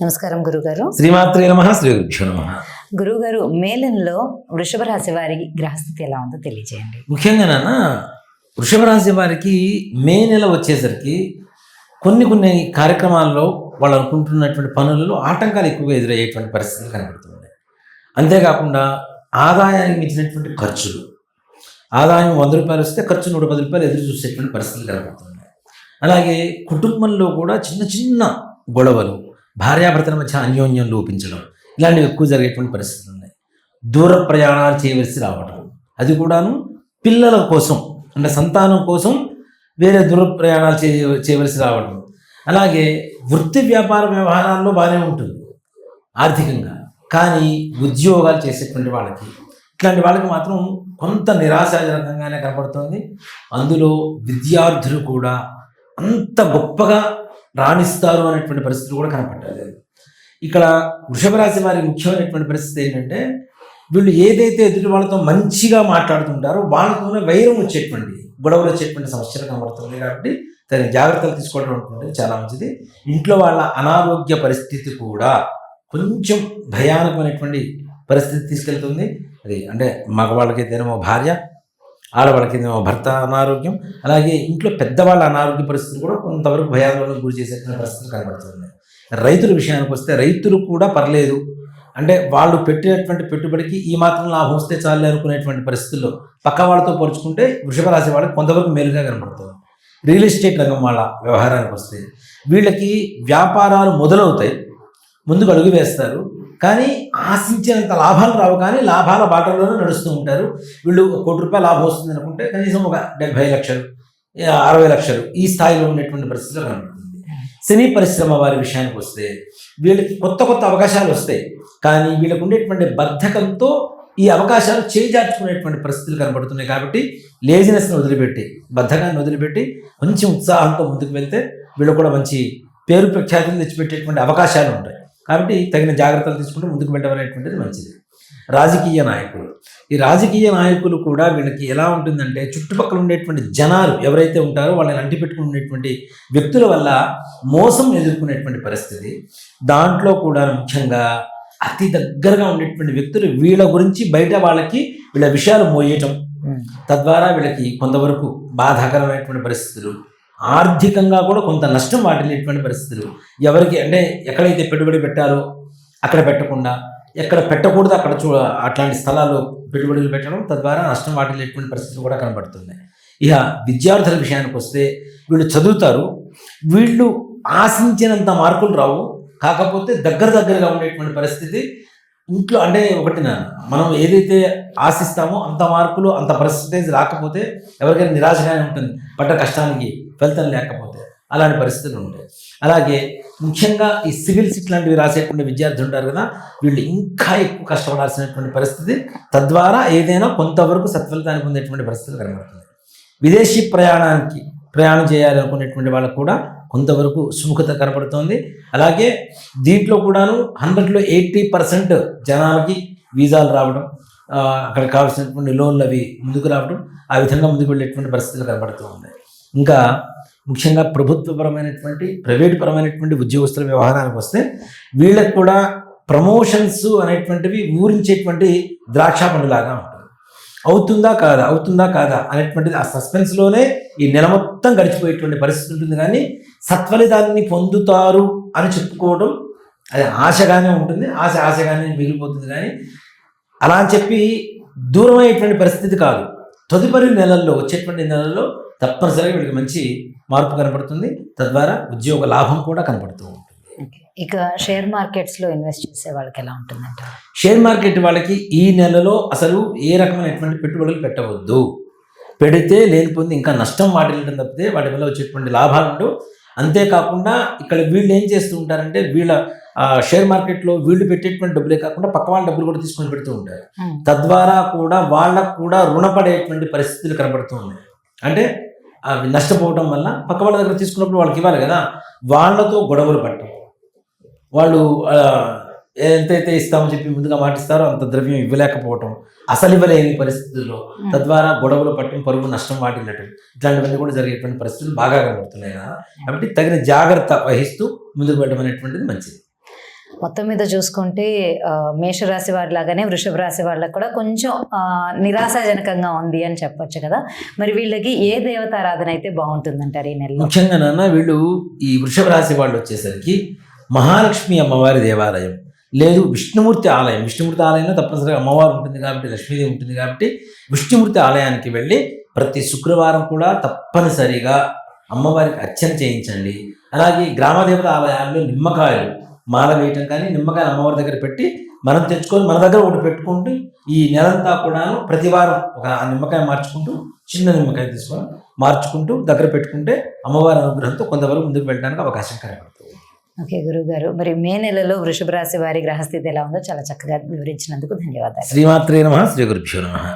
నమస్కారం గురుగారు. శ్రీమాత్రే నమః. శ్రీ గురుభ్యో నమః. గురుగారు, మే నెలలో వృషభ రాశి వారి గ్రహస్థితి ఎలా ఉందో తెలియజేయండి. ముఖ్యంగా నాన్న వృషభ రాశి వారికి మే నెల వచ్చేసరికి కొన్ని కార్యక్రమాల్లో వాళ్ళు అనుకుంటున్నటువంటి పనులలో ఆటంకాలు ఎక్కువగా ఎదురయ్యేటువంటి పరిస్థితులు కనబడుతున్నాయి. అంతేకాకుండా ఆదాయానికి మించినటువంటి ఖర్చులు, ఆదాయం 100 రూపాయలు వస్తే ఖర్చు 110 రూపాయలు ఎదురు చూసేటువంటి పరిస్థితులు కనబడుతున్నాయి. అలాగే కుటుంబంలో కూడా చిన్న చిన్న గొడవలు, భార్యాభర్తల మధ్య అన్యోన్యం లోపించడం, ఇలాంటివి ఎక్కువ జరిగేటువంటి పరిస్థితులు ఉన్నాయి. దూర ప్రయాణాలు చేయవలసి రావడం, అది కూడాను పిల్లల కోసం అంటే సంతానం కోసం వేరే దూర ప్రయాణాలు చేయవలసి రావడం. అలాగే వృత్తి వ్యాపార వ్యవహారాల్లో బాగానే ఉంటుంది ఆర్థికంగా, కానీ ఉద్యోగాలు చేసేటువంటి వాళ్ళకి, ఇట్లాంటి వాళ్ళకి మాత్రం కొంత నిరాశాజనకంగానే కనపడుతుంది. అందులో విద్యార్థులు కూడా అంత గొప్పగా రాణిస్తారు అనేటువంటి పరిస్థితులు కూడా కనపడలేదు. ఇక్కడ వృషభ రాశి వారి ముఖ్యమైనటువంటి పరిస్థితి ఏంటంటే, వీళ్ళు ఏదైతే ఎదుటి వాళ్ళతో మంచిగా మాట్లాడుతుంటారో వాళ్ళతోనే వైరం వచ్చేటువంటి, గొడవలు వచ్చేటువంటి సమస్యలు కనబడుతుంది. కాబట్టి తగిన జాగ్రత్తలు తీసుకోవడం అనుకుంటే చాలా మంచిది. ఇంట్లో వాళ్ళ అనారోగ్య పరిస్థితి కూడా కొంచెం భయానకమైనటువంటి పరిస్థితి తీసుకెళ్తుంది. అది అంటే మగవాళ్ళకైతేనేమో భార్య, ఆడవాళ్ళకైతేనేమో భర్త అనారోగ్యం, అలాగే ఇంట్లో పెద్దవాళ్ళ అనారోగ్య పరిస్థితులు కూడా కొంతవరకు భయాందోళనకు గురి చేసేటువంటి పరిస్థితులు కనబడుతున్నాయి. రైతుల విషయానికి వస్తే రైతులు కూడా పర్లేదు, అంటే వాళ్ళు పెట్టేటువంటి పెట్టుబడికి ఈ మాత్రం లాభం వస్తే చాలు అనుకునేటువంటి పరిస్థితుల్లో పక్క వాళ్ళతో పోల్చుకుంటే వృషభ రాశి వాళ్ళకి కొంతవరకు మేలుగా కనబడుతుంది. రియల్ ఎస్టేట్ రంగం వాళ్ళ వ్యవహారానికి వస్తే వీళ్ళకి వ్యాపారాలు మొదలవుతాయి, ముందుకు అడుగు వేస్తారు, కానీ ఆశించినంత లాభాలు రావు, కానీ లాభాల బాటలోనే నడుస్తూ ఉంటారు. వీళ్ళు 1 కోటి రూపాయలు లాభం వస్తుంది అనుకుంటే కనీసం ఒక 70 లక్షలు 60 లక్షలు ఈ స్థాయిలో ఉండేటువంటి పరిస్థితులు కనబడుతుంది. సినీ పరిశ్రమ వారి విషయానికి వస్తే వీళ్ళకి కొత్త అవకాశాలు వస్తాయి, కానీ వీళ్ళకు ఉండేటువంటి బద్ధకంతో ఈ అవకాశాలు చేజార్చుకునేటువంటి పరిస్థితులు కనబడుతున్నాయి. కాబట్టి లేజినెస్ని వదిలిపెట్టి, బద్ధకాన్ని వదిలిపెట్టి కొంచెం ఉత్సాహంతో ముందుకు వెళ్తే వీళ్ళు కూడా మంచి పేరు ప్రఖ్యాతులు తెచ్చిపెట్టేటువంటి అవకాశాలు ఉంటాయి. కాబట్టి తగిన జాగ్రత్తలు తీసుకుంటూ ముందుకు వెళ్ళడం అనేటువంటిది మంచిది. రాజకీయ నాయకులు, ఈ రాజకీయ నాయకులు కూడా వీళ్ళకి ఎలా ఉంటుందంటే, చుట్టుపక్కల ఉండేటువంటి జనాలు ఎవరైతే ఉంటారో వాళ్ళని అంటిపెట్టుకుని ఉండేటువంటి వ్యక్తుల వల్ల మోసం ఎదుర్కొనేటువంటి పరిస్థితి. దాంట్లో కూడా ముఖ్యంగా అతి దగ్గరగా ఉండేటువంటి వ్యక్తులు వీళ్ళ గురించి బయట వాళ్ళకి వీళ్ళ విషయాలు మోయటం, తద్వారా వీళ్ళకి కొంతవరకు బాధాకరమైనటువంటి పరిస్థితులు, ఆర్థికంగా కూడా కొంత నష్టం వాటిల్లేటువంటి పరిస్థితులు. ఎవరికి అంటే ఎక్కడైతే పెట్టుబడి పెట్టారో అక్కడ పెట్టకుండా, ఎక్కడ పెట్టకూడదు అక్కడ అట్లాంటి స్థలాల్లో పెట్టుబడులు పెట్టడం, తద్వారా నష్టం వాటిల్లేటువంటి పరిస్థితులు కూడా కనబడుతున్నాయి. ఇక విద్యార్థుల విషయానికి వస్తే వీళ్ళు చదువుతారు, వీళ్ళు ఆశించినంత మార్కులు రావు, కాకపోతే దగ్గరగా ఉండేటువంటి పరిస్థితి. ఇంట్లో అంటే మనం ఏదైతే ఆశిస్తామో అంత మార్కులు అంత పర్సంటేజ్ రాకపోతే ఎవరికైనా నిరాశగానే ఉంటుంది, పడ్డ కష్టానికి ఫలితం లేకపోతే అలాంటి పరిస్థితులు ఉంటాయి. అలాగే ముఖ్యంగా ఈ సివిల్స్ ఇట్లాంటివి రాసేటువంటి విద్యార్థులు ఉంటారు కదా, వీళ్ళు ఇంకా ఎక్కువ కష్టపడాల్సినటువంటి పరిస్థితి, తద్వారా ఏదైనా కొంతవరకు సత్ఫలితాన్ని పొందేటువంటి పరిస్థితులు కనబడుతుంది. విదేశీ ప్రయాణం చేయాలనుకునేటువంటి వాళ్ళకు కూడా కొంతవరకు సుముఖత కనపడుతుంది. అలాగే దీంట్లో కూడాను 100లో 80% జనాలకి వీసాలు రావడం, అక్కడ కావాల్సినటువంటి లోన్లు అవి ముందుకు రావడం, ఆ విధంగా ముందుకు వెళ్ళేటువంటి పరిస్థితులు కనబడుతూ ఉన్నాయి. ఇంకా ముఖ్యంగా ప్రభుత్వపరమైనటువంటి ప్రైవేటు పరమైనటువంటి ఉద్యోగస్తుల వ్యవహారానికి వస్తే వీళ్ళకి కూడా ప్రమోషన్స్ అనేటువంటివి ఊరించేటువంటి ద్రాక్ష పండులాగా ఉంటుంది. అవుతుందా కాదా అనేటువంటిది ఆ సస్పెన్స్లోనే ఈ నెల మొత్తం గడిచిపోయేటువంటి పరిస్థితి ఉంటుంది. కానీ సత్ఫలితాన్ని పొందుతారు అని చెప్పుకోవడం అది ఆశగానే ఉంటుంది, ఆశగానే మిగిలిపోతుంది. కానీ అలా అని చెప్పి దూరం అయ్యేటువంటి పరిస్థితి కాదు. తదుపరి నెలల్లో వచ్చేటువంటి నెలల్లో తప్పనిసరిగా వీళ్ళకి మంచి మార్పు కనపడుతుంది, తద్వారా ఉద్యోగ లాభం కూడా కనపడుతూ ఉంటుంది. ఇక షేర్ మార్కెట్స్లో ఇన్వెస్ట్ చేసే వాళ్ళకి ఎలా ఉంటుందంట? షేర్ మార్కెట్ వాళ్ళకి ఈ నెలలో అసలు ఏ రకమైనటువంటి పెట్టుబడులు పెట్టవద్దు. పెడితే లేనిపోయింది ఇంకా నష్టం వాటిల్లడం తప్పితే వాటి వల్ల వచ్చేటువంటి లాభాలు ఉండవు. అంతేకాకుండా ఇక్కడ వీళ్ళు ఏం చేస్తూ ఉంటారంటే, వీళ్ళ షేర్ మార్కెట్లో వీళ్ళు పెట్టేటువంటి డబ్బులే కాకుండా పక్క వాళ్ళ డబ్బులు కూడా తీసుకొని పెడుతూ ఉంటారు. తద్వారా కూడా వాళ్ళకు కూడా రుణపడేటువంటి పరిస్థితులు కనబడుతూ ఉన్నాయి. అంటే అవి నష్టపోవడం వల్ల పక్క వాళ్ళ దగ్గర తీసుకున్నప్పుడు వాళ్ళకి ఇవ్వాలి కదా, వాళ్ళతో గొడవలు పట్టడం, వాళ్ళు ఎంతైతే ఇస్తామని చెప్పి ముందుగా మాటిస్తారో అంత ద్రవ్యం ఇవ్వలేకపోవటం, అసలు ఇవ్వలేని పరిస్థితుల్లో, తద్వారా గొడవలు పట్టడం, పరుగు నష్టం వాటిల్లటం, ఇట్లాంటివన్నీ కూడా జరిగేటువంటి పరిస్థితులు బాగా కనబడుతున్నాయి కదా. కాబట్టి తగిన జాగ్రత్త వహిస్తూ ముందుకు వెళ్ళడం అనేటువంటిది మంచిది. మొత్తం మీద చూసుకుంటే మేషరాశి వారి లాగానే వృషభ రాశి వాళ్ళకి కూడా కొంచెం నిరాశాజనకంగా ఉంది అని చెప్పొచ్చు కదా. మరి వీళ్ళకి ఏ దేవతారాధన అయితే బాగుంటుందంటారు ఈ నెలలో? ముఖ్యంగా నాన్న వీళ్ళు ఈ వృషభ రాశి వాళ్ళు వచ్చేసరికి మహాలక్ష్మి అమ్మవారి దేవాలయం లేదు విష్ణుమూర్తి ఆలయం. విష్ణుమూర్తి ఆలయంలో తప్పనిసరిగా అమ్మవారు ఉంటుంది కాబట్టి, లక్ష్మీదేవి ఉంటుంది కాబట్టి విష్ణుమూర్తి ఆలయానికి వెళ్ళి ప్రతి శుక్రవారం కూడా తప్పనిసరిగా అమ్మవారికి అర్చన చేయించండి. అలాగే గ్రామదేవత ఆలయాల్లో నిమ్మకాయలు మాల వేయటం కానీ, నిమ్మకాయలు అమ్మవారి దగ్గర పెట్టి మనం తెచ్చుకొని మన దగ్గర ఒకటి పెట్టుకుంటూ ఈ నెలంతా కూడా ప్రతి వారం ఒక నిమ్మకాయ మార్చుకుంటూ, చిన్న నిమ్మకాయ తీసుకొని మార్చుకుంటూ దగ్గర పెట్టుకుంటే అమ్మవారి అనుగ్రహంతో కొంతవరకు ముందుకు వెళ్ళడానికి అవకాశం కనబడుతుంది. ఓకే గురువు గారు, మరి మే నెలలో వృషభ రాశి వారి గ్రహస్థితి ఎలా ఉందో చాలా చక్కగా వివరించినందుకు ధన్యవాదాలు. శ్రీమాత్రే నమః. శ్రీ గురుభ్యో నమః.